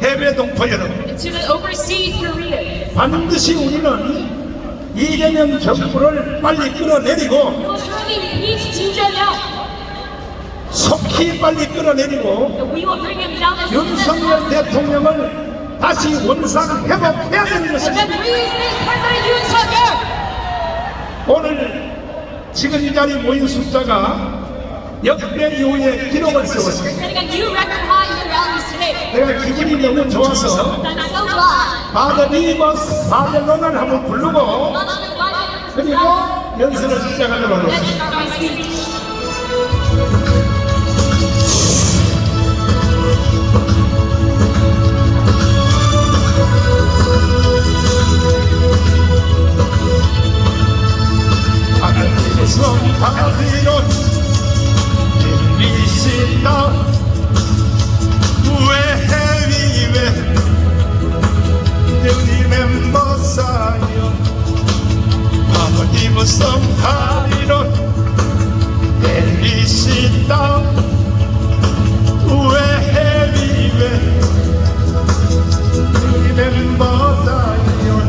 해외 동포 여러분, and to the overseas Koreans. 반드시 우리는 이재명 정부를 빨리 끌어내리고 We will surely beat Kim Jong-un, 속히 빨리 끌어내리고 and we will bring him down as soon as 윤석열 possible. 대통령을 다시 원상 회복해야 되는 And 것입니다. then reinstate President Yoon Suk-yeol. 오늘 지금 이 자리에 모인 숫자가 역대 이후에 기록을 세웠습니다. Setting a new record high in the rallies today. 내가 기분이 너무 좋아서 And I'm so glad. 바더 리버스 바벨론을 한번 부르고 Not only by 그리고 연설을 시작하도록 let's 하겠습니다. start my speech. 하늘의 성 바벨론 들리시다 왜 remember Zion 하늘의 성 바벨론 들리시다 왜 remember Zion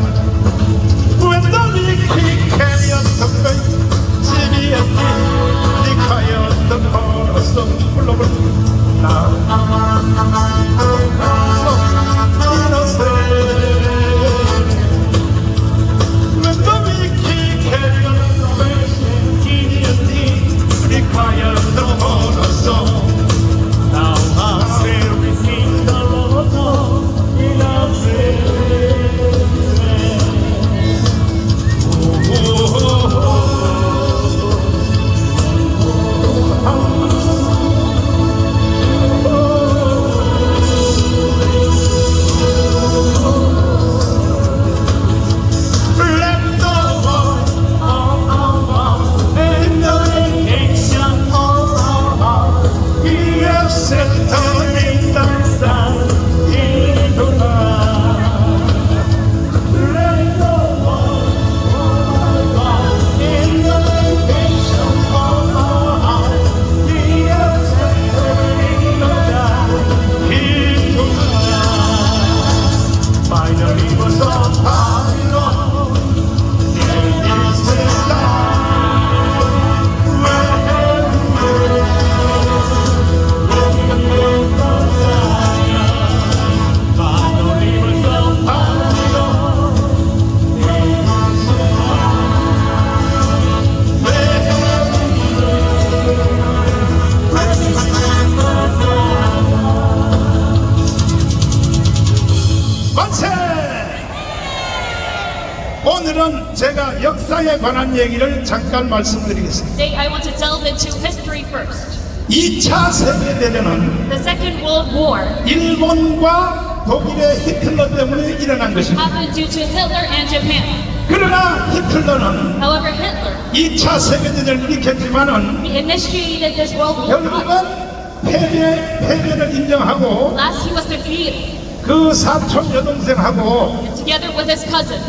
when the wicked carry us away seriously they cry out the chorus of global now so innocent when the wicked carry us away seriously they cry out the chorus of now I say we sing the Lord innocent. 오늘은 제가 역사에 관한 얘기를 잠깐 말씀드리겠습니다. Today I want to delve into history first. 2차 세계대전은 The Second World War 일본과 독일의 히틀러 때문에 일어난 것입니다. happened due to Hitler and Japan. 그러나 히틀러는 However, Hitler, 2차 세계대전을 일으켰지만은 he initiated this World War I. 결국은 패배를 인정하고 Last he was defeated, 그 사촌 여동생하고 and together with his cousin,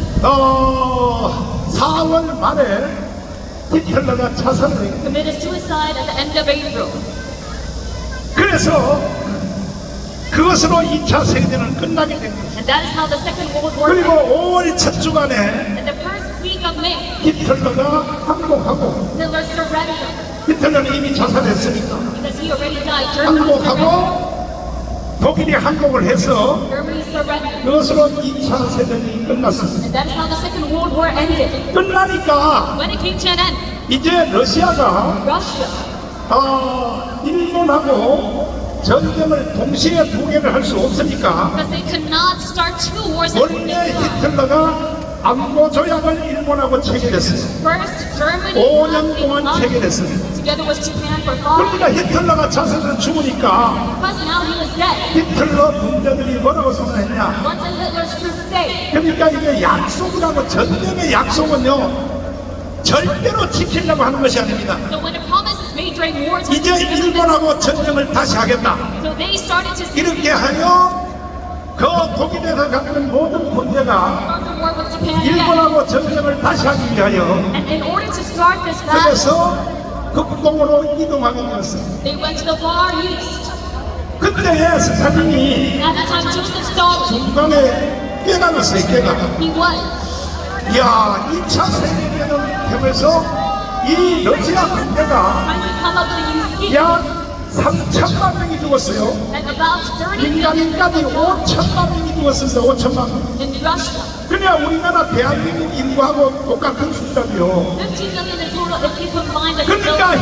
4월 말에 히틀러가 자살을 했고 committed suicide at the end of April. 그래서 그것으로 2차 세계대전은 끝나게 된 거죠. And that is how the Second World War 그리고 ended. 5월 첫 주간에 In the first week of May, 히틀러가 항복하고 Hitler surrendered 히틀러는 이미 자살했으니까 because he already died. Germany surrendered. 항복하고 독일이 항복을 해서 Germany surrendered. 그것으로 2차 세계대전이 끝났습니다. And that is how the Second World War ended. 끝나니까 When it came to an end, 이제 러시아가 Russia 일본하고 전쟁을 동시에 두 개를 할 수 없으니까 because they could not start two wars at the 원래 same time. 히틀러가 안보 조약을 일본하고 체결했어요. First, Germany 5년 동안 signed 체결했습니다. together with Japan for 5 그러니까 히틀러가 자살을 죽으니까 because now he was dead. 히틀러 군대들이 뭐라고 선언했냐? What did Hitler's troops say? 그러니까 이게 약속이라고 전쟁의 약속은요 절대로 지키려고 하는 것이 아닙니다. So when a promise is made during wartime, 이제 일본하고 전쟁을 다시 하겠다. so they started to 이렇게 하여 그 독일에서 갖는 모든 문제가 start the war with Japan again. 일본하고 전쟁을 다시 하기 위하여 And in order to start this battle, 그래서 극동으로 이동하게 되었습니다. they went to the Far East. 그때에 스탈린이 At that time, Joseph Stalin, 중간에 깨달았어요. 깨가. he was. 야, 2차 세계대전 되면서 이 러시아 군대가 Trying to come up with a new scheme. 약 3천만 명이 죽었어요. And about 30 million 인간까지 5천만 명이 죽었습니다. 5천만 명. in Russia. 그냥 우리나라 대한민국 인구하고 똑같은 숫자고요. 15 million in total if you combine the 그러니까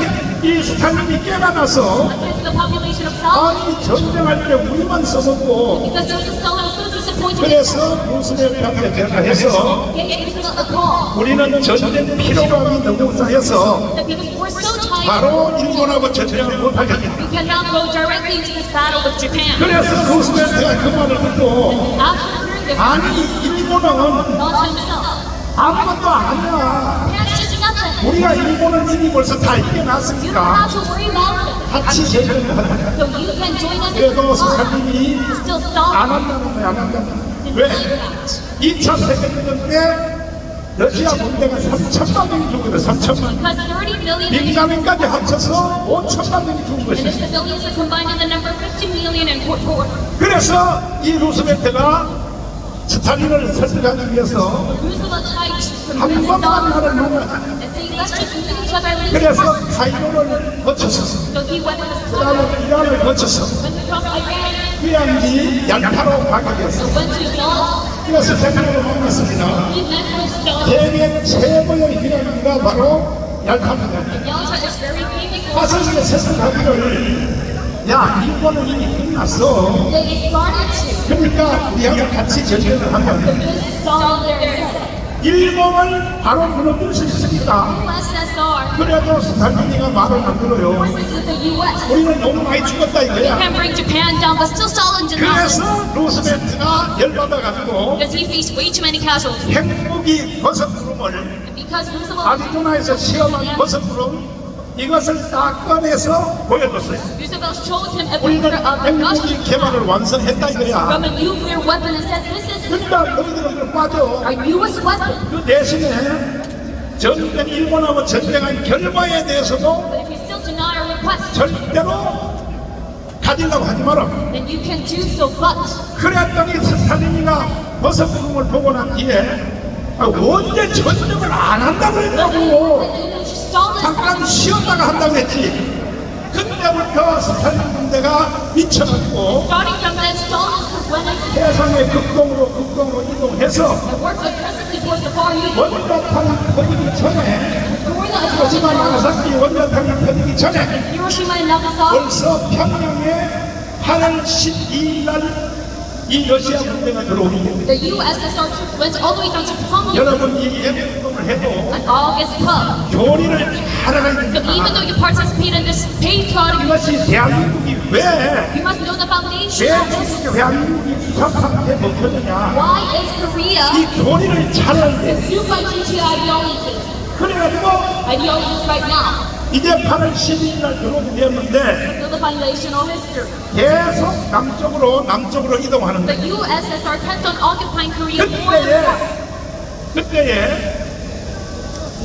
이 스탈린이 깨어나서 against the population of Stalin. 아니 전쟁할 때 우리만 써먹고 Because Joseph Stalin was so disappointed. 그래서 루스벨트한테 전화해서 He gave Roosevelt a call. 우리는 전쟁 피로감이 너무 쌓여서 That because we're so tired, 바로 일본하고 전쟁을 못하겠다. we cannot go directly into this battle with Japan. 그래서 루스벨트가 그 말을 듣고 After hearing this, 아니 일본은 thought to himself, 아무것도 아니야. Japan's just nothing. 우리가 일본은 이미 벌써 다 You don't 이겨놨으니까 have to worry about it. 같이 전쟁을 하자. So you can join us in 그래도 this war. 스탈린이 Still 안 Stalin 한다는 거야. 안 한다는 거야. didn't 왜? like that. 2차 세계대전 때 러시아 군대가 3천만 명이 죽거든. 3천만. Because 30 million 민간인까지 합쳐서 5천만 명이 죽은 and the 것이. civilians are combined in the number 15 million in war. 그래서 이 루스벨트가 스탈린을 설득하기 위해서 Roosevelt tried to 한 convince 번만 Stalin 하는 놈은 and say, let's just meet each other and 그래서 listen. 카이로를 거쳐서 So he went to the 그다음에 이란을 거쳐서 went across Iran, 휴양지 얄타로 가게 됐어. went to Yalta. 그래서 스탈린을 만났습니다. He met with Stalin. 세계 최고의 휴양지가 바로 얄타입니다. Yalta is very famous for 가서 이제 설득하기를 야 일본은 이미 끝났어. they started to 그러니까 우리하고 같이 전쟁을 하면 convince Stalin there. 일본을 바로 무너뜨릴 수 있으니까 USSR 그래도 스탈린이가 말을 안 들어요. forces with the US. 우리는 너무 많이 죽었다 They 이거야. can bring Japan down, but still Stalin did not. 그래서 루스벨트가 열받아가지고 Because he faced way too many casualties. 핵무기 버섯구름을 And because Roosevelt 아리조나에서 시험한 버섯구름 이것을 딱 꺼내서 보여줬어요. Roosevelt showed him a 우리는 picture of a 핵무기 Russian 개발을 완성했다 이거야. from a nuclear weapon and said, this is 그러니까 너희들은 좀 빠져. our newest weapon. 그 대신에 전쟁 일본하고 전쟁한 결과에 대해서도 But if you still deny our request, 절대로 가지려고 하지 마라. then you can do so. But 그랬더니 스탈린이가 버섯구름을 보고 난 뒤에 언제 전쟁을 안 한다고 했다고. Stalin 잠깐 쉬었다가 한다고 했지. 그때부터 스탈린 군대가 미쳐가지고 starting from then, Stalin went and 해상의 극동으로 이동해서 worked aggressively towards the far east. 원자탄이 터지기 전에 Before the 히로시마 나가사키 원자탄이 터지기 전에 Hiroshima and Nagasaki, 벌써 평양에 8월 12일 날 이 러시아 군대가 들어오기 때문에 the USSR troops went all the way down to Punggye 여러분 이 예배운동을 해도 on August 12th. 교리를 잘하야 So even 됩니다. though you participate in this patriotic, 이것이 대한민국이 왜 you must know the foundation of this. 대한민국이 이상하게 먹혔느냐. Why is Korea 이 교리를 잘해야 돼. consumed by Juche ideology? 그래가지고 Ideologies right now. 이제 8월 12일 날 들어오게 되었는데 So the foundational history. 계속 남쪽으로 이동하는 The 거예요. USSR kept on occupying Korea more and more. 그때에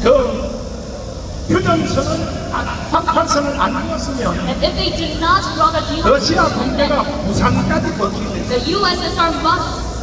그 휴전선을 상판선을 안 누었으면 And if they did not draw the deal, 러시아 군대가 부산까지 먹히게 됐어요. the USSR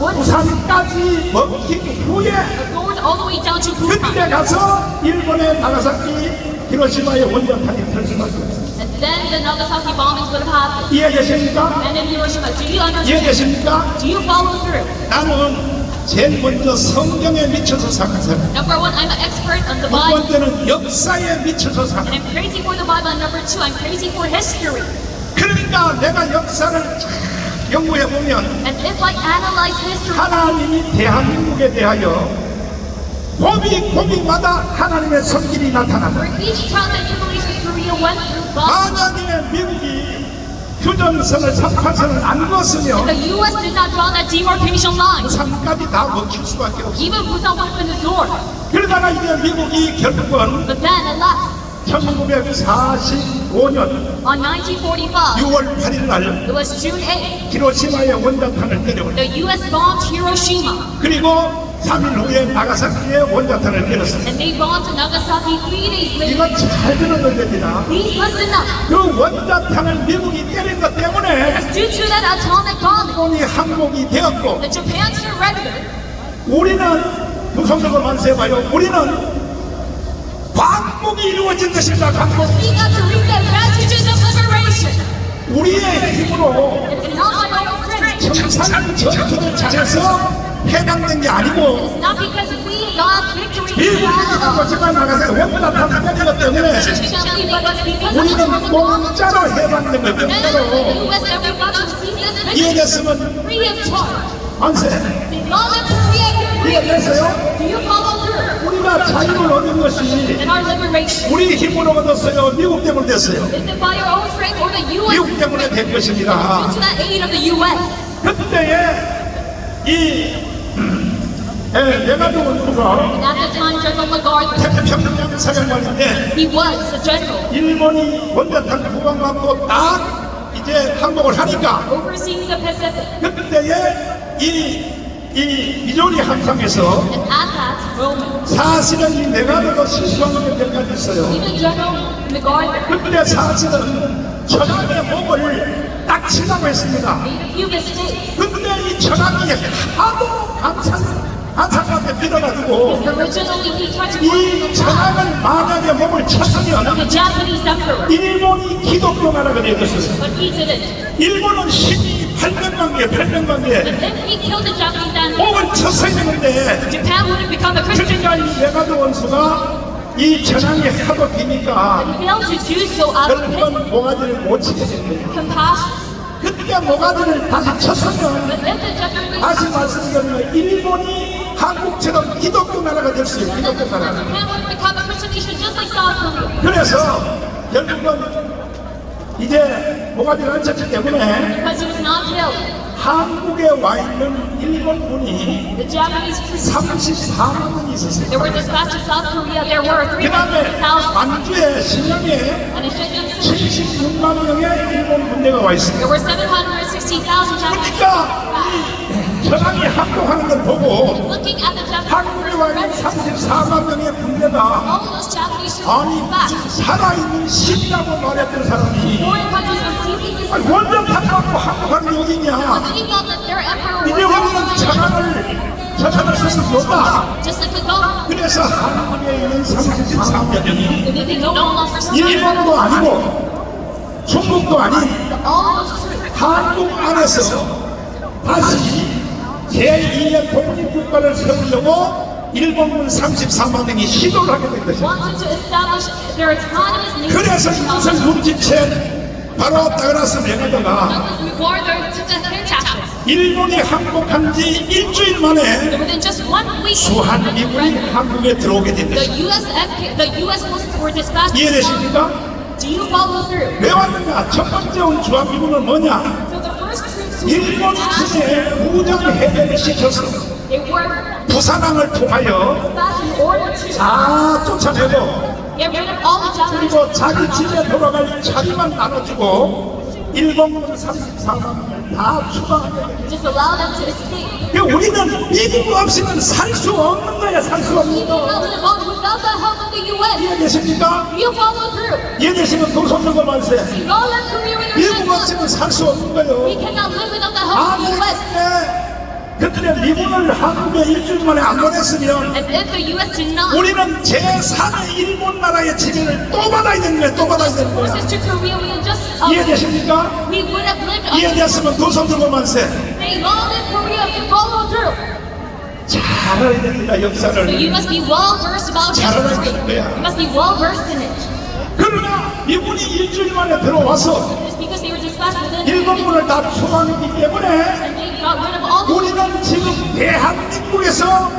would 부산까지 먹힌 후에 forward all the way down to Busan. 그때 가서 일본의 나가사키 히로시마의 원자탄이 펼수밖에 없어요. And then the Nagasaki bombings would have happened. 이해되십니까? And in Hiroshima, do you understand? 이해되십니까? Do you follow through? 나는 제일 먼저 성경에 미쳐서 사는 사람. Number one, I'm an expert on the 두 Bible. 번째는 역사에 미쳐서 사는. And I'm crazy for the Bible. And number two, I'm crazy for history. 그러니까 내가 역사를 연구해 보면 And if I analyze history, 하나님이 대한민국에 대하여 고비마다 하나님의 손길이 나타난다. for each trial and tribulations Korea went through, God, 만약에 미국이 휴전선을 상판선을 안 그었으면 the U.S. did not draw that demarcation line. 부산까지 다 먹힐 수밖에 없어. Even Busan would have been absorbed. 그러다가 이제 미국이 결국은 But then, at last, 1945년 on 1945, 6월 8일 날 it was June 8th, 히로시마의 원자탄을 때려올려. the U.S. bombed Hiroshima. 그리고 3일 후에 나가사키에 원자탄을 때렸습니다. And they bombed Nagasaki 3 days later. 이건 잘 들어야 됩니다. Please listen up. 그 원자탄을 미국이 때린 것 때문에 Due to that atomic bombing, 일본이 항복이 되었고 the Japan surrendered. 우리는 구성적으로 만세해봐요. 우리는 광복이 이루어진 것입니다. 광복. We got to reap the advantages of liberation. 우리의 힘으로 It is not by our strength. 청산 전투를 잘해서 해방된 게 It 아니고 is not because we got victory. 미국이 거짓말 나가서 원자탄 때린 것 때문에 But it's because of 우리는 the atomic bombing. 공짜로 해방된 거예요. And the 공짜로. US that we got to receive this victory 이해됐으면 free of charge. 만세. All that Korea can bring. 이해됐어요? Do you follow through? 우리가 자유를 얻은 것이 In our liberation. 우리 힘으로 얻었어요? 미국 때문에 됐어요? Is it by our own strength or the US? 미국 때문에 된 것입니다. Due to that aid of the US. 그때에 이 레가드 원수가 And at the time, General MacArthur, 태평양 사령관인데 he was a general 일본이 원자탄 구강받고 딱 이제 항복을 하니까 overseeing the Pacific. 그때에 이 미조리 함상에서 And at that moment, 사실은 이 레가드가 실수하는 게 몇 가지 있어요. even General MacArthur 그때 사실은 천황의 목을 딱 치라고 했습니다. made a few mistakes. 근데 이 천황이 하도 한상한테 빌어가지고 Originally, he tried to work 이 천황을 만약에 목을 쳤으면 the Japanese emperor, 일본이 기독교 나라가 되었어요. but he didn't. 일본은 힘이 800만 개, 800만 개 But if he killed the Japanese emperor, 목을 쳤어야 되는데 Japan wouldn't become a Christian. 그러니까 이 레가드 원수가 이 천황이 하도 기니까 He failed to do so out of pity, 결국은 모가지를 못 치게 된 거예요. compassion. 그때 모가지를 다시 쳤으면 But if the Japanese 다시 말씀드리면 일본이 한국처럼 기독교 나라가 될 수 있어요. 기독교 나라. Japan would become a Christian nation just like South Korea. 그래서 결국은 이제 모가지를 안 쳤기 때문에 Because he was not killed. 한국에 와 있는 일본군이 The Japanese troops, 34만 명이 they 있었어요. were dispatched to South Korea. There were 그 다음에 300,000. 만주에 신령에 And in Shenzhen City, 76만 명의 일본 군대가 와 있습니다. there were 760,000 Japanese 그러니까 이 천황이 항복하는 걸 보고 looking at the Japanese 한국에 와 있는 34만 명의 군대가 all those Japanese troops 아니 dispatched. 살아있는 신이라고 말했던 사람이 Foreign countries were deeply 아니, disappointed. 원자탄 갖고 항복하는 게 어디냐. They thought that their emperor 이제 우리는 was 천황을 쓸 수 없다. just like the God. 그래서 한국에 있는 34만 명이 If they no longer surrender, 일본도 아니고 중국도 아닌 all those troops 한국 안에서 다시 제2의 독립국가를 세우려고 일본군 34만 명이 시도를 하게 된 것입니다. wanted to establish their autonomous nation. 그래서 이것을 눈치챈 바로 따그라스 레가드가 MacArthur took the hint action. 일본이 항복한 지 일주일 만에 Within just 1 week, 수한 미군이 한국에 들어오게 된 the 것입니다. US forces were dispatched. 이해되십니까? Do you follow through? 왜 왔는가? 첫 번째 온 주한 미군은 뭐냐? So the first troops who 일본 군에 무장 해제를 시켜서 they were 부산항을 통하여 dispatched in order to 다 쫓아내고 get rid of all the Japanese. 그리고 자기 집에 돌아갈 자리만 나눠주고 일본군 34만 명을 다 추방하게 됩니다. Just allow them to escape. 그러니까 우리는 미국 없이는 살 수 없는 거야, 살 수 없는 Even 거. without the help of the US. 이해되십니까? You follow through. 이해되시면 돈 쏟는 거 만세. Don't let Korea with your 미국 없이는 살 수 없는 We 거예요. cannot live without the help of the US. 그때 미군을 한국에 일주일 만에 안 보냈으면 And if the US did not 우리는 제3의 일본 나라의 지배를 또 받아야 되는 거야, 또 받아야 되는 거야. forces to Korea, we would just 이해되십니까? we would have lived under 이해됐으면 두 손 들고 만세. they all in Korea if you follow through. 잘 알아야 됩니다, So you 역사를. must be well versed about 잘 알아야 history. 되는 거야. You must be well versed in it. 그러나 미군이 일주일 만에 들어와서 Just because they were dispatched within 일본군을 다 추방했기 때문에 and they got rid of all the 우리는 지금 대한민국에서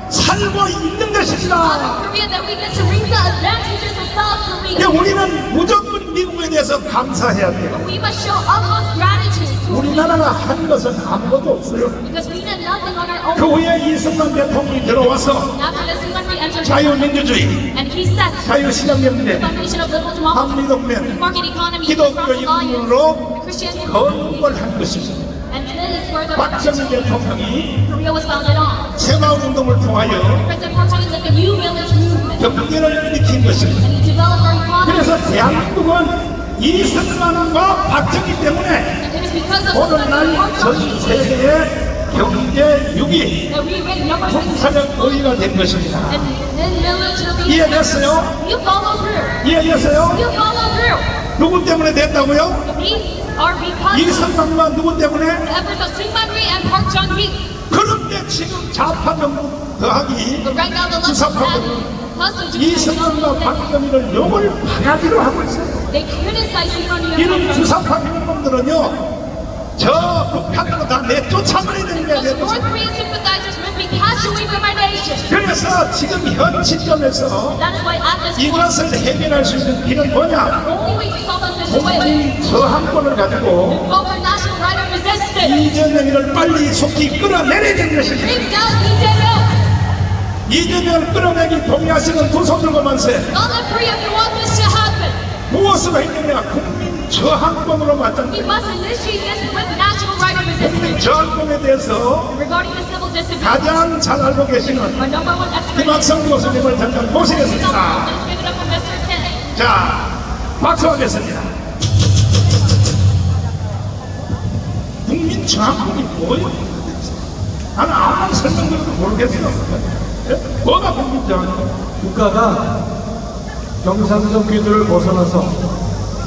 살고 있는 것입니다. Korea that we get to reap the advantages of South Korea. 우리는 무조건 미국에 대해서 감사해야 돼요. We must show utmost gratitude to 우리나라가 한 것은 아무것도 없어요. because we did nothing on our 그 own. 후에 이승만 대통령이 들어와서 After this country entered 자유민주주의, and he set the 자유시장연대, foundation of liberal democracy, 한미동맹, market economy, 기독교 alliance, 인문으로 Christian, 건국을 한 것입니다. and this is where the 박정희 대통령이 Korea was founded on. 새마을운동을 통하여 President Park Chung-hee led the New Village movement, 경제를 일으킨 것입니다. and he developed our economy. 그래서 대한민국은 이승만과 박정희 때문에 And it is because of 오늘날 Park 전 Chung-hee 세계의 경제 6위 that we rank number 6 통사력 5위가 된 것입니다. and then village will be. 이해됐어요? You follow through. 이해됐어요? You follow through. 누구 때문에 됐다고요? These are because 이승만과 누구 때문에? the efforts of Syngman Rhee and Park Chung-hee. 그런데 지금 좌파 정부 더하기 But right now the left 주사파들은 plus the 이승만과 박정희를 욕을 바가지로 하고 있어요. they criticize Syngman Rhee 이런 and 주사파 놈들은요 저 북한으로 다 내쫓아버려야 되는 거야. the North Korean sympathizers must be cast away from our nation. 그래서 지금 현 시점에서 That is why at this point, 이것을 해결할 수 있는 길은 뭐냐? the only way to solve this situation 국민 저항권을 가지고 is over national right of resistance. 이재명을 빨리 속히 끌어내려야 되는 것입니다. Bring down Lee Jae-myung. 이재명을 끌어내기 동의하시는 두 손 들고 만세. Not let Korea if you want this to happen. 무엇을 했느냐? 국민 저항권으로 We 맞짱. must initiate this with national right of 국민 resistance. 저항권에 대해서 Regarding the civil disobedience, 가장 잘 알고 계시는 our number one expert 김학성 교수님을 잠깐 모시겠습니다. is given up from Mr. Kennedy. 자, 박수하겠습니다. 국민 저항권이 뭐예요? 나는 아무런 설명들도 모르겠어요. 뭐가 국민 저항권? 국가가 경상적 궤도를 벗어나서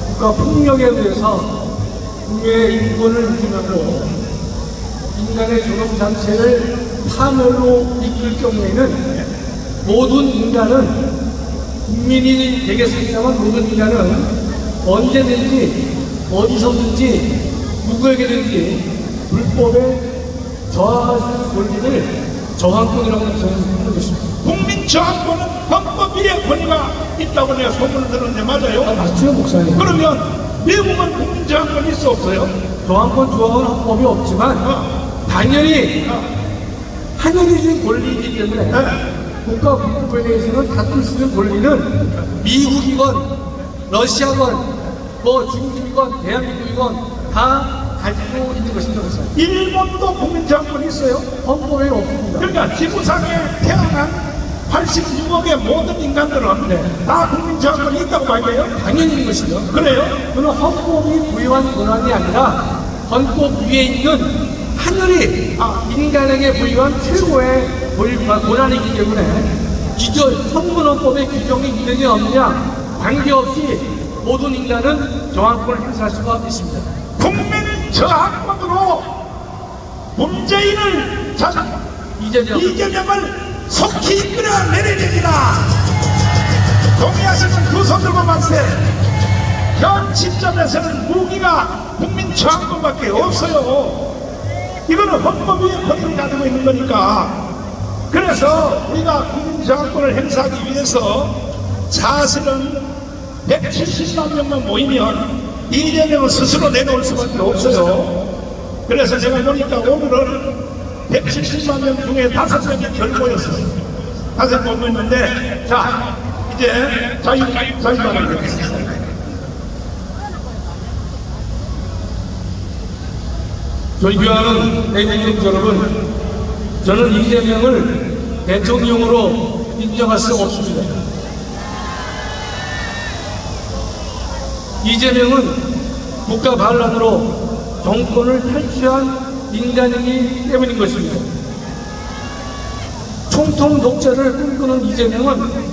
국가 폭력에 의해서 국민의 인권을 유지하고 인간의 존엄 자체를 파멸로 이끌 경우에는 모든 인간은 국민이 되겠습니다만 모든 인간은 언제든지 어디서든지 누구에게든지 불법에 저항할 수 있는 권리를 저항권이라고 저는 것입니다. 국민 저항권은 헌법 위에 권위가 있다고 내가 소문을 들었는데 맞아요? 맞죠, 목사님? 그러면 미국은 국민 저항권이 있어 없어요? 저항권 조항은 헌법이 없지만 당연히 하늘이 준 권리이기 때문에 국가 국부에 대해서는 다툴 수 있는 권리는 미국이건 러시아건 뭐 중국이건 대한민국이건 다 가지고 있는 것입니다. 그래서 일본도 국민 저항권이 있어요? 헌법에 없습니다. 그러니까 지구상에 태어난 86억의 모든 인간들은 다 국민 저항권이 있다고 봐야돼요? 당연히 있는 것이죠. 그래요? 그는 헌법이 부여한 권한이 아니라 헌법 위에 있는 하늘이 인간에게 부여한 최고의 권한이기 때문에 성문헌법의 규정이 있느냐 없느냐 관계없이 모든 인간은 저항권을 행사할 수가 있습니다. 국민 저항권으로 문재인을 이재명을 속히 끌어내려야 됩니다. 동의하시는 두 손 들고 만세. 현 시점에서는 무기가 국민 저항권밖에 없어요. 이거는 헌법 위에 권위를 가지고 있는 거니까. 그래서 우리가 국민 저항권을 행사하기 위해서 사실은 170만 명만 모이면 이재명을 스스로 내놓을 수밖에 없어요. 그래서 제가 보니까 오늘은 170만 명 중에 5명이 결모였어요. 5명 모였는데, 자, 이제 자유발언을 하겠습니다. 존경하는 대국민 여러분, 저는 이재명을 대통령으로 인정할 수 없습니다. 이재명은 국가 반란으로 정권을 탈취한 인간이기 때문인 것입니다. 총통 독재를 꿈꾸는 이재명은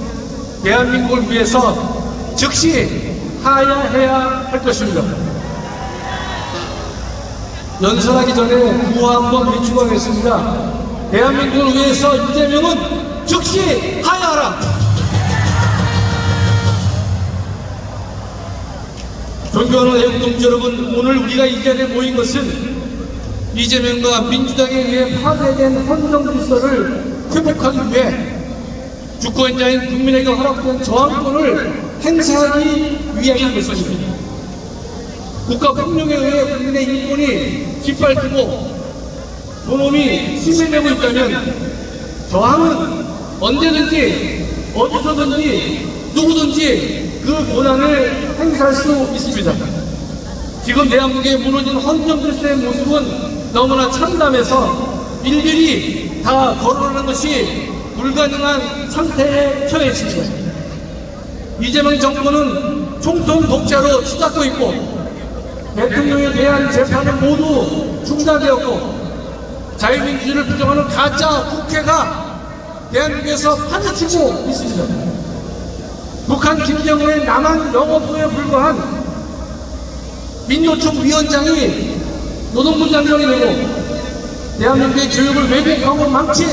대한민국을 위해서 즉시 하야해야 할 것입니다. 연설하기 전에 구호 한번 외치고하겠습니다. 대한민국을 위해서 이재명은 즉시 하야하라. 존경하는 애국동지 여러분, 오늘 우리가 이 자리에 모인 것은 이재명과 민주당에 의해 파괴된 헌정 질서를 회복하기 위해 주권자인 국민에게 허락된 저항권을 행사하기 위한 것입니다. 국가 폭력에 의해 국민의 인권이 짓밟히고 존엄이 침해되고 있다면 저항은 언제든지 어디서든지 누구든지 그 권한을 행사할 수 있습니다. 지금 대한민국에 무너진 헌정 질서의 모습은 너무나 참담해서 일일이 다 거론하는 것이 불가능한 상태에 처해 있습니다. 이재명 정부는 총통 독재로 치닫고 있고 대통령에 대한 재판은 모두 중단되었고 자유민주주의를 부정하는 가짜 국회가 대한민국에서 파헤치고 있습니다. 북한 김정은의 남한 영업소에 불과한 민노총 위원장이 노동부 장관이 되고 대한민국의 교육을 왜곡하고 망친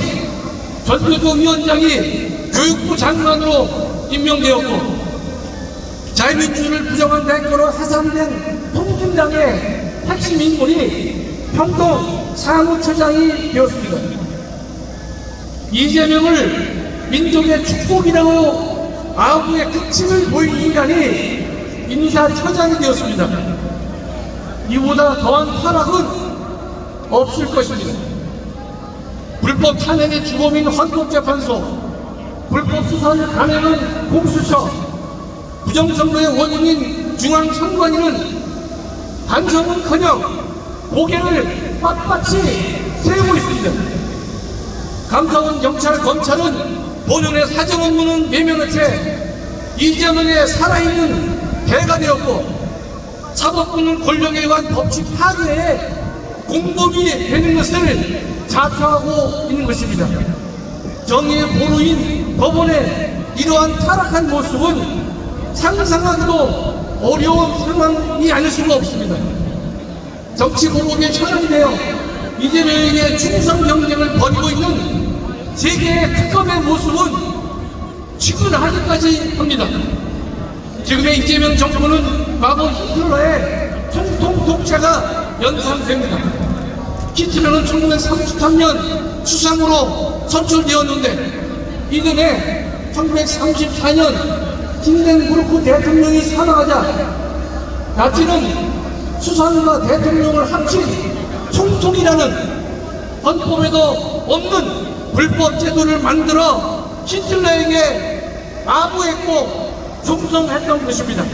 전교조 위원장이 교육부 장관으로 임명되었고 자유민주주의를 부정한 대가로 해산된 통진당의 핵심 인물이 평동 사무처장이 되었습니다. 이재명을 민족의 축복이라고 아우의 극침을 보인 인간이 인사처장이 되었습니다. 이보다 더한 타락은 없을 것입니다. 불법 탄핵의 주범인 헌법재판소, 불법 수사를 가내는 공수처, 부정선거의 원인인 중앙선관위는 반성은커녕 고개를 빳빳이 세우고 있습니다. 감사원, 경찰, 검찰은 본연의 사정 업무는 외면한 채 이재명의 살아있는 개가 되었고 사법부는 권력에 의한 법치 파괴에 공범이 되는 것을 자초하고 있는 것입니다. 정의의 보루인 법원의 이러한 타락한 모습은 상상하기도 어려운 상황이 아닐 수가 없습니다. 정치 공복의 천연이 되어 이재명에게 충성 경쟁을 벌이고 있는 세계의 특검의 모습은 치근하기까지 합니다. 지금의 이재명 정부는 과거 히틀러의 총통 독재가 연상됩니다. 히틀러는 1933년 수상으로 선출되었는데 이듬해 1934년 힌덴부르크 대통령이 사망하자 나치는 수상과 대통령을 합친 총통이라는 헌법에도 없는 불법 제도를 만들어 히틀러에게 아부했고 충성했던 것입니다.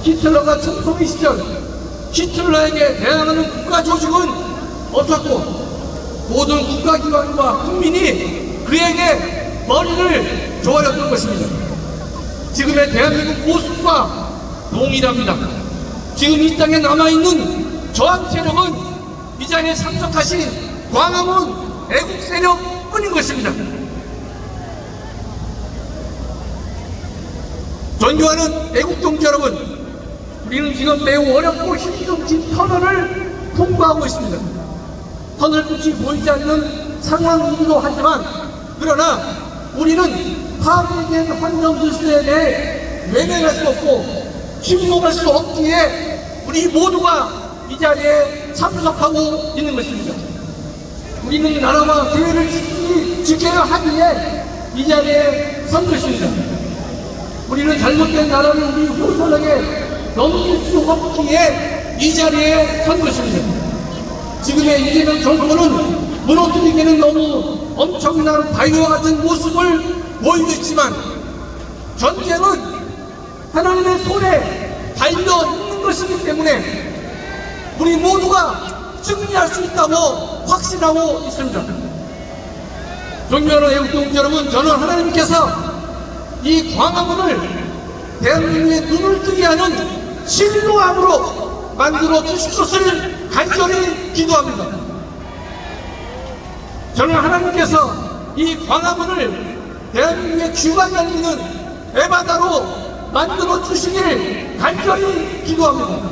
히틀러가 총통의 시절 히틀러에게 대항하는 국가 조직은 없었고 모든 국가기관과 국민이 그에게 머리를 조아렸던 것입니다. 지금의 대한민국 모습과 동일합니다. 지금 이 땅에 남아있는 저항 세력은 이 자리에 참석하신 광화문 애국 세력뿐인 것입니다. 존경하는 애국동지 여러분, 우리는 지금 매우 어렵고 힘겨운 터널을 통과하고 있습니다. 터널 끝이 보이지 않는 상황이기도 하지만 그러나 우리는 파괴된 환경 질서에 대해 외면할 수 없고 침묵할 수 없기에 우리 모두가 이 자리에 참석하고 있는 것입니다. 우리는 나라와 교회를 지켜야 하기에 이 자리에 선 것입니다. 우리는 잘못된 나라를 우리 후손에게 넘길 수 없기에 이 자리에 선 것입니다. 지금의 이재명 정부는 무너뜨리기에는 너무 엄청난 바위와 같은 모습을 보이고 있지만 전쟁은 하나님의 손에 달려 있는 것이기 때문에 우리 모두가 승리할 수 있다고 확신하고 있습니다. 존경하는 애국동지 여러분, 저는 하나님께서 이 광화문을 대한민국의 눈을 뜨게 하는 신로함으로 만들어 주실 것을 간절히 기도합니다. 저는 하나님께서 이 광화문을 대한민국의 귀가 열리는 에바다로 만들어 주시길 간절히 기도합니다.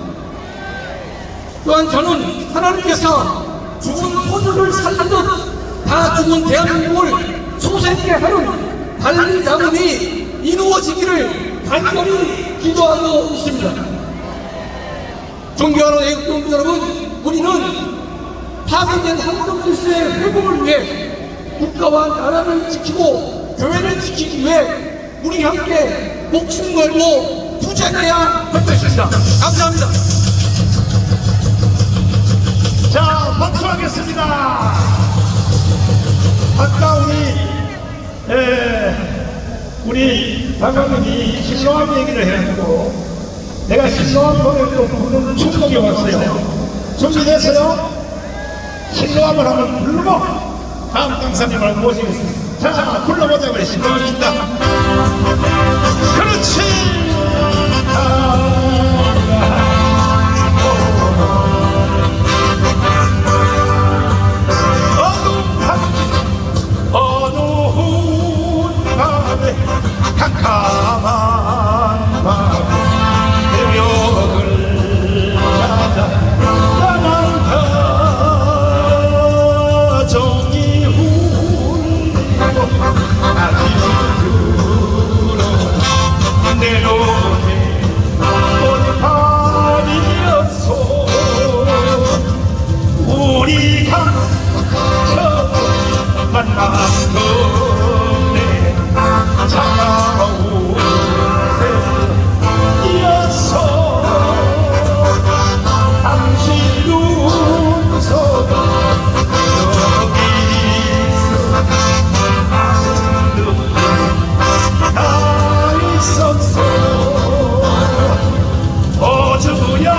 또한 저는 하나님께서 죽은 소년을 살리듯 다 죽은 대한민국을 소생케 하는 달리 잡음이 이루어지기를 간절히 기도하고 있습니다. 존경하는 애국동지 여러분, 우리는 파괴된 한국 질서의 회복을 위해 국가와 나라를 지키고 교회를 지키기 위해 우리 함께 목숨 걸고 투쟁해야 할 것입니다. 감사합니다. 자, 박수하겠습니다. 아까 우리 장관님이 신로함 얘기를 해가지고 내가 신로함 노래로 부르는 충동이 왔어요. 준비됐어요? 실로함을 한번 부르고 다음 강사님을 모시겠습니다. 자, 불러보자 그래. 실로합니다. 그렇지. 어두운 밤에 캄캄한 밤에 새벽을 찾아 떠난 가정이 울고 아직으로 내 눈에 어디 밤이었어 우리가 만난 그때 차가운 새였어 당신 눈썹 여기서 나 있었어 어주야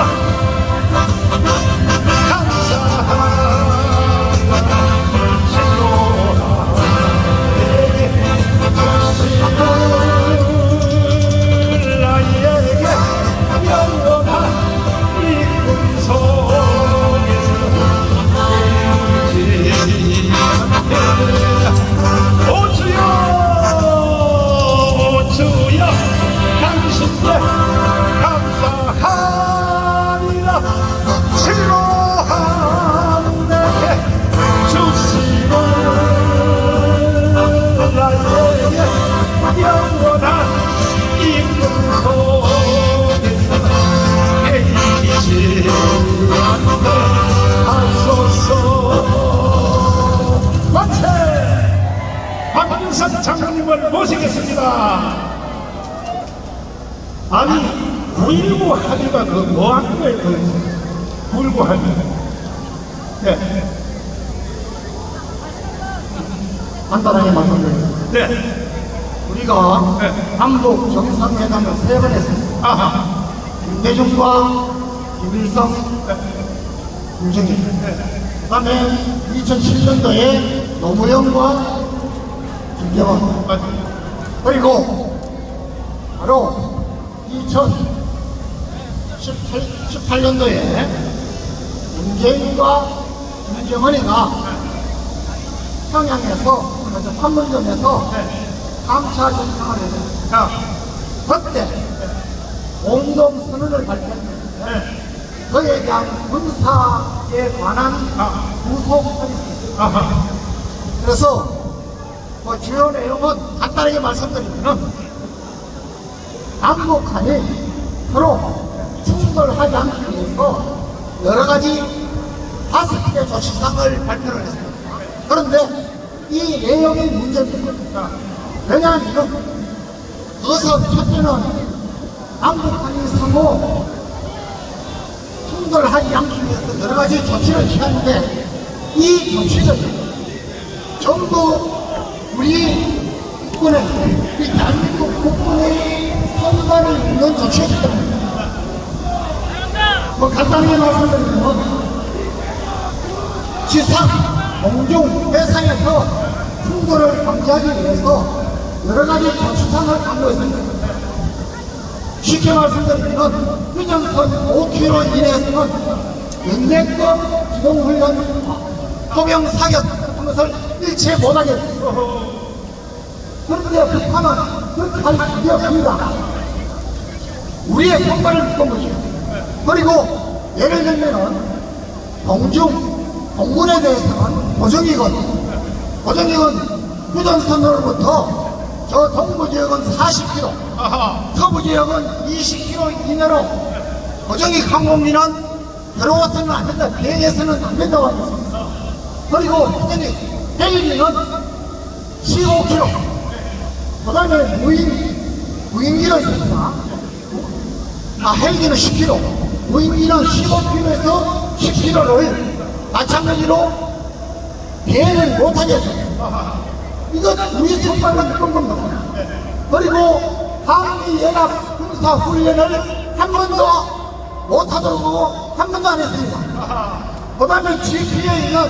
박윤선 장로님을 모시겠습니다. 아니 9.19 합의가 그 뭐한 거예요? 9.19 합의. 네. 간단하게 말씀드리겠습니다. 네. 우리가 네. 남북 정상회담을 3번 했습니다. 아하. 김대중과 김일성, 김정일. 그 다음에 2007년도에 노무현과 김대원. 맞아요. 그리고 바로 2018년도에 문재인과 김정은이가 평양에서 판문점에서 3차 정상을 했습니다. 자, 그때 공동선언을 발표했는데 네. 그에 대한 군사에 관한 구속이 있습니다. 아하. 그래서 뭐 주요 내용은 간단하게 말씀드리면 남북한이 서로 충돌하지 않기 위해서 여러 가지 5개 조치상을 발표를 했습니다. 그런데 이 내용이 문제입니다. 왜냐하면 그것은 첫째는 남북한이 서로 충돌하지 않기 위해서 여러 가지 조치를 취하는데 이 조치는 전부 우리 국군의 이 대한민국 국군의 선관을 있는 조치이기 때문입니다. 뭐 간단하게 말씀드리면 지상, 공중, 해상에서 충돌을 방지하기 위해서 여러 가지 조치상을 강구했습니다. 쉽게 말씀드리면 휴전선 5km 이내에서는 연례급 기동훈련, 포병 사격 같은 것을 일체 못하게 했습니다. 그런데 북한은 그렇게 할 길이 없습니다. 우리의 선발을 믿은 것이죠. 그리고 예를 들면은 공군에 대해서는 고정이건 휴전선으로부터 저 동부 지역은 40km, 서부 지역은 20km 이내로 고정익 항공기는 들어와서는 안 된다, 비행해서는 안 된다고 하겠습니다. 그리고 헬기는 15km, 그 다음에 무인기가 있습니다. 헬기는 10km, 무인기는 15km에서 10km를 마찬가지로 비행을 못하게 했습니다. 이건 우리 선발로 묶은 겁니다. 그리고 한미연합 군사훈련을 한 번도 못하도록 하고 한 번도 안 했습니다. 그 다음에 GP에 있는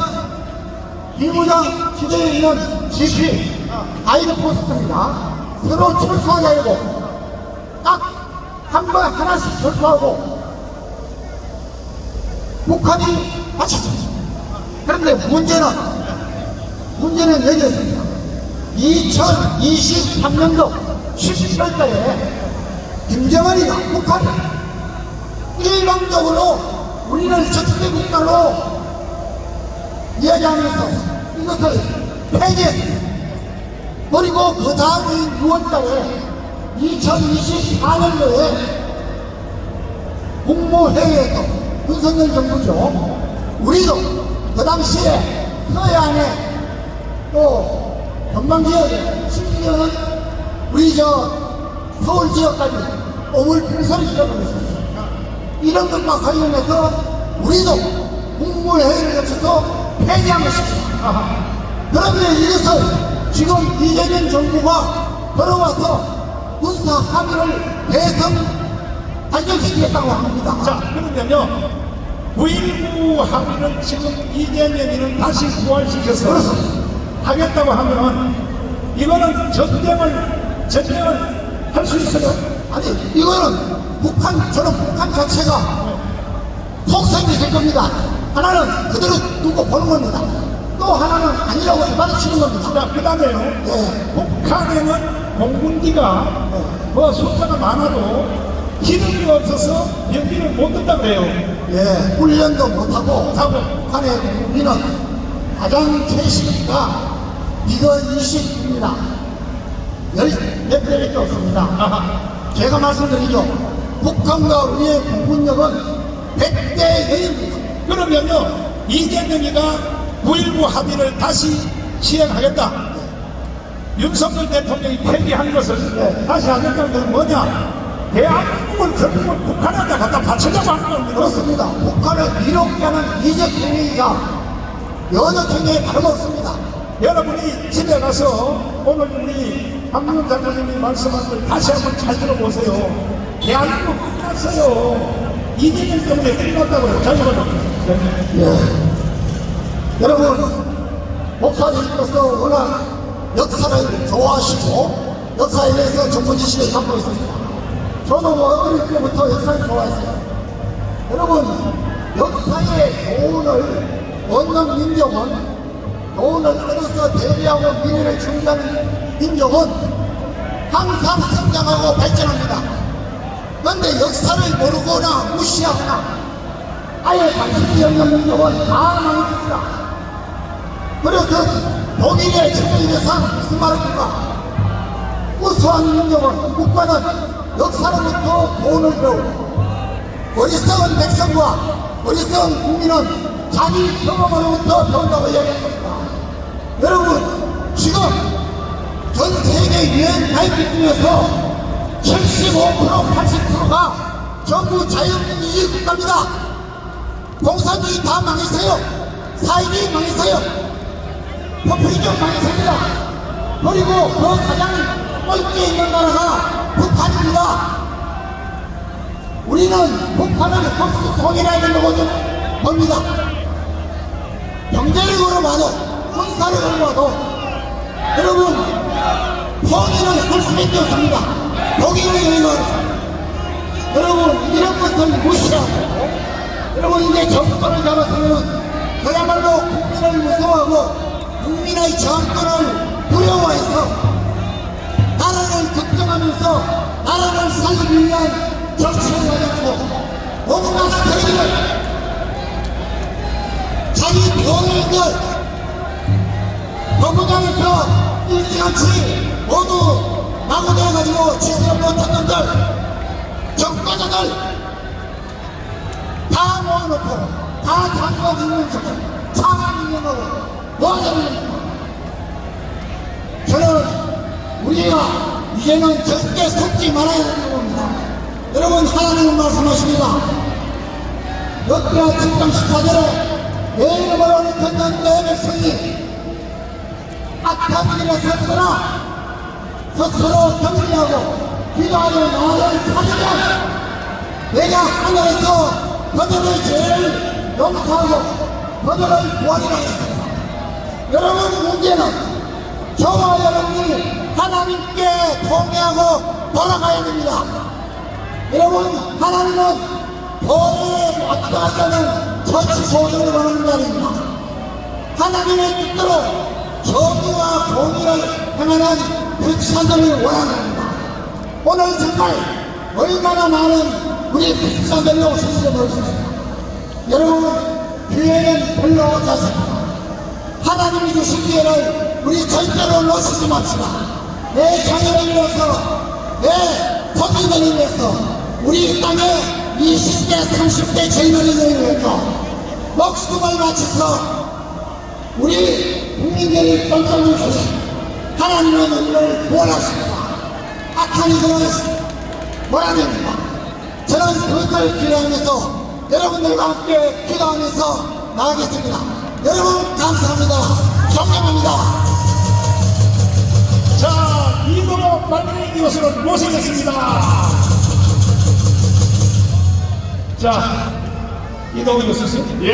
이무장 시대에 있는 GP 아이드포스트입니다. 새로 철수하게 하고 딱 한 번 하나씩 철수하고 북한이 마쳤습니다. 그런데 문제는 여기였습니다. 2023년도 11월 달에 김정은이가 북한을 일방적으로 우리는 적대 국가로 이야기하면서 이것을 폐지했습니다. 그리고 그 다음인 6월 달에 2024년도에 국무회의에서 윤석열 정부죠. 우리도 그 당시에 서해안에 또 전망지역에 심지어는 우리 서울 지역까지 오물풍선이 들어가겠습니다. 이런 것과 관련해서 우리도 국무회의를 거쳐서 폐지한 것입니다. 그런데 이것을 지금 이재명 정부가 들어와서 군사 합의를 발전시키겠다고 합니다. 자, 그러면요. 9.19 합의를 지금 이재명이는 다시 부활시켜서 하겠다고 하면 이거는 전쟁을 할 수 있어요? 아니, 이거는 북한 자체가 속성이 될 겁니다. 하나는 그대로 두고 보는 겁니다. 또 하나는 아니라고 받아치는 겁니다. 자, 그 다음에요. 네. 북한에는 공군기가 뭐 숫자가 많아도 기름이 없어서 연기를 못 든다 그래요. 예, 훈련도 못하고 하고 북한의 공군기는 가장 최신기가 미거 20입니다. 몇 대밖에 없습니다. 제가 말씀드리죠. 북한과 우리의 공군력은 100대 0입니다. 그러면요. 이재명이가 9.19 합의를 다시 시행하겠다. 윤석열 대통령이 폐기한 것을 다시 하겠다는 것은 뭐냐? 대한민국을 결국은 북한한테 갖다 바치려고 하는 겁니다. 그렇습니다. 북한을 이롭게 하는 이적 행위가 여적 행위에 다름없습니다. 여러분이 집에 가서 오늘 우리 박문호 장관님이 말씀한 걸 다시 한번 잘 들어보세요. 대한민국 끝났어요. 이재명 때문에 끝났다고요. 잘 들어보세요. 예. 여러분, 목사님께서 워낙 역사를 좋아하시고 역사에 대해서 전문지식을 갖고 있습니다. 저도 뭐 어릴 때부터 역사를 좋아했어요. 여러분, 역사의 교훈을 얻는 민족은, 교훈을 얻어서 대비하고 미래를 준비하는 민족은 항상 성장하고 발전합니다. 그런데 역사를 모르거나 무시하거나 아예 관심이 없는 민족은 다 망했습니다. 그래서 독일의 천일대상 무슨 말입니까? 우수한 민족은, 국가는 역사로부터 교훈을 배우고 어리석은 백성과 어리석은 국민은 자기 경험으로부터 배운다고 이야기한 겁니다. 여러분, 지금 전 세계 유엔 가입국 중에서 75%, 80%가 전부 자유민주주의 국가입니다. 공산주의 다 망했어요. 사회주의 망했어요. 포퓰리즘 망했습니다. 그리고 그 가장 꼴찌에 있는 나라가 북한입니다. 우리는 북한을 흡수 통일해야 된다고 봅니다. 경제력으로 봐도 군사력으로 봐도 여러분 통일을 할 수밖에 없습니다. 독일의 여행은 여러분 이런 것을 무시하고 여러분 이제 정권을 잡았으면 그야말로 국민을 무서워하고 국민의 정권을 두려워해서 나라를 걱정하면서 나라를 살리기 위한 정치를 가지고 온갖 세력을 자기 병행들 법무장에서 일찌감치 모두 마구대가지고 제대로 못한 놈들 정과자들 다 모아놓고 다 장관 있는 척 차관 있는 거고 뭐하자는 저는 우리가 이제는 절대 속지 말아야 되는 겁니다. 여러분 하나님은 말씀하십니다. 역대하 7장 14절에 내 이름으로 일컫는 내 백성이 악한 길에 섰거나 스스로 정리하고 기도하여 나를 찾으면 내가 하늘에서 그들의 죄를 용서하고 번호를 구하리라 했습니다. 여러분, 문제는 저와 여러분이 하나님께 통회하고 돌아가야 됩니다. 여러분, 하나님은 교회에 왔다 갔다 하는 정치 소득을 원하는 자입니다. 하나님의 뜻대로 정의와 공의를 행하는 크리스찬들을 원합니다. 오늘 정말 얼마나 많은 우리 크리스찬들이 오시는지 모르겠습니다. 여러분, 기회는 별로 없습니다. 하나님이 주신 기회를 우리 절대로 놓치지 맙시다. 내 자녀를 위해서, 내 선지자를 위해서, 우리 땅의 20대, 30대 젊은이들을 위해서 목숨을 바쳐서 우리 국민들이 깜짝을 주신 하나님의 은혜를 구원하십니다. 악한 이들을 몰아냅니다. 저는 그것을 기도하면서 여러분들과 함께 기도하면서 나가겠습니다. 여러분, 감사합니다. 존경합니다. 자, 이동호 만능의 교수를 모시겠습니다. 자, 이동호 교수. 예.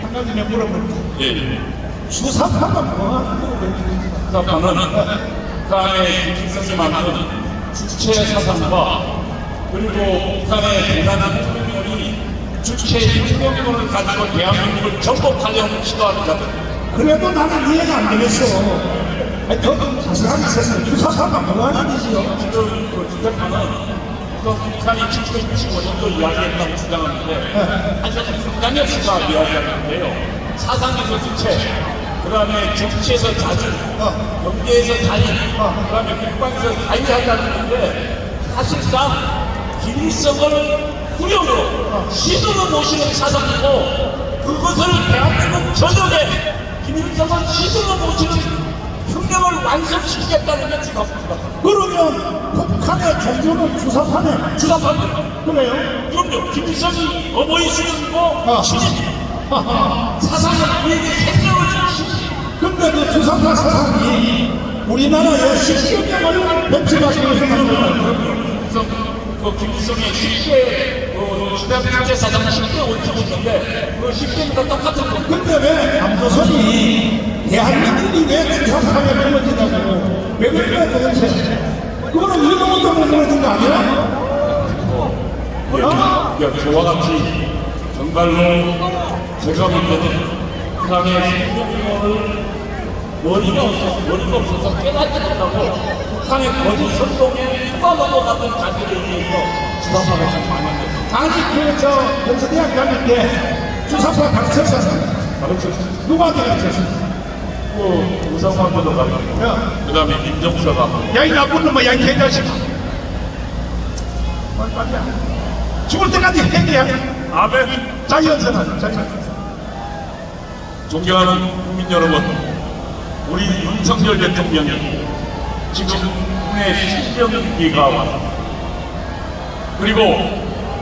한 가지 내 물어볼게요. 예. 주사파가 뭐하는 사파는 북한의 김일성이 만든 주체 사상과 그리고 북한의 대단한 혁명이 주체 혁명론을 가지고 대한민국을 정복하려는 시도하는 자들. 그래도 나는 이해가 안 되겠어. 아니, 더 자세하게 설명해. 주사파가 뭐하는 짓이요? 지금 그 주장파는 북한이 1965년도 이야기했다고 주장하는데 사실 김강엽 씨가 이야기하는데요. 사상에서 주체, 그 다음에 정치에서 자주, 경제에서 자유, 그 다음에 국방에서 자유하자는 건데 사실상 김일성을 후령으로 시도로 모시는 사상이고 그것을 대한민국 전역에 김일성을 시도로 모시는 혁명을 완성시키겠다는 게 주사파입니다. 그러면 북한의 종교는 주사파네. 주사파입니다. 그래요? 그럼요. 김일성이 어버이 수령이고 신입니다. 사상은 우리에게 생명을 준 신입니다. 근데 그 주사파 사상이 우리나라에 십계명을 맺혀가지고 해서 만든 거예요. 그래서 그 김일성의 10대 시대 주체 사상 10대 원칙이 있는데 그 10대보다 똑같은 겁니다. 근데 왜 남조선이 대한민국이 왜 주사파에 무너지냐고 왜 그래 도대체? 그거는 일본도 못 무너진 거 아니야? 저와 같이 정말로 제가 볼 때는 북한의 생명력을 머리가 없어서 깨닫지 못하고 북한의 거짓 선동에 누가 넘어가던 자들에 의해서 주사파가 참 많이 됐어요. 아니 그저 연세대학 다닐 때 주사파 가르쳤잖아. 누구한테 가르쳤어? 그 우상황교도 가르치고 그 다음에 민정수가 야, 이 나쁜 놈아, 야, 이 개자식아. 죽을 때까지 핵이야. 아멘. 자연선언, 자연선언. 존경하는 국민 여러분, 우리 윤석열 대통령이 지금 국내 신병기가 왔습니다. 그리고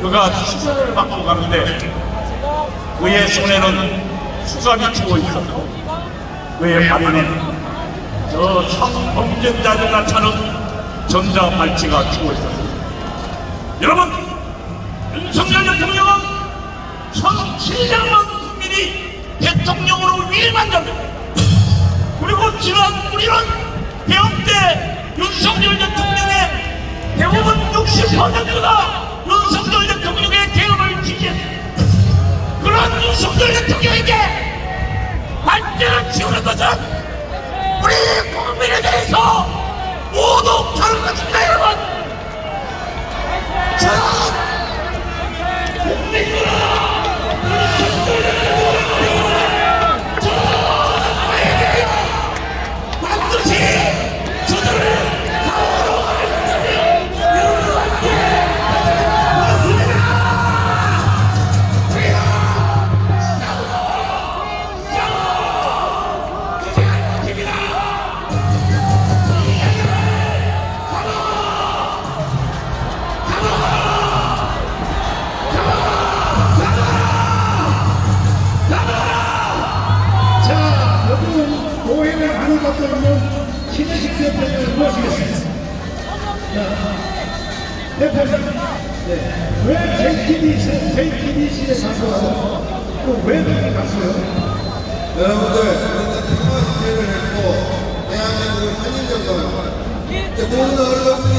그가 수사를 받고 가는데 그의 손에는 수갑이 쥐고 있었고 그의 발에는 저 성범죄자들과 차는 전자발찌가 쥐고 있었습니다. 여러분, 윤석열 대통령은 1,700만 국민이 대통령으로 위임한답니다. 그리고 지난 우리는 대응 때 윤석열 대통령의 대부분 60%가 윤석열 대통령의 개혁을 지지했습니다. 그런 윤석열 대통령에게 발전을 치우는 것은 우리 국민에 대해서 모두 다른 것입니다, 여러분. 저는 국민들아 윤석열 대통령을 저에게 반드시 저들을 강화로 가르쳐주며 여러분과 함께 오해를 하는 것도 있는 신의식 대표를 모시겠습니다. 대표님, 왜 JTBC에 가서 왜 그렇게 갔어요? 여러분들, 우리는 평화 시대를 했고, 대한민국을 한일정권, 모든 어른들이